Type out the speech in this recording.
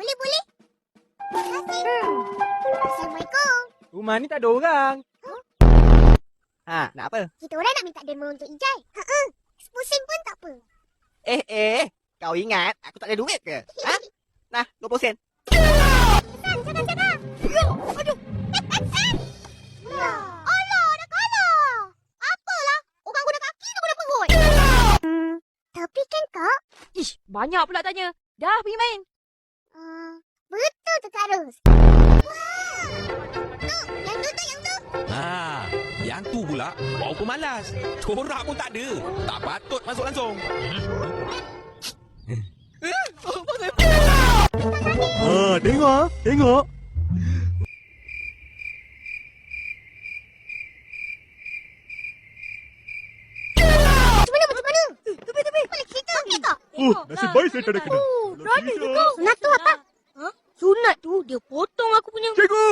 Boleh, boleh. Terima kasih. Assalamualaikum. Rumah ni tak ada orang. Ha, nak apa? Kita orang nak minta demo untuk Ijai. Pusing pun tak apa. Kau ingat aku tak ada duit ke? Ha? Nah, 20 sen. Jangan. Aduh. Alah, dah kalah. Apalah, orang guna kaki tu guna perut. Tapi kan, Kak? Ish, banyak pula tanya. Dah pergi main. Betul tu, Kak Ros. Tu, yang tu. Yang tu pula bawa pemalas. Corak pun tak ada. Tak patut masuk langsung. Tengok. Macam mana? Tepi. Boleh cerita okey tak? Nasib baik saya tak ada kena. Berani ke kau? Sunat tu apa? Sunat tu dia potong aku punya. Cikgu!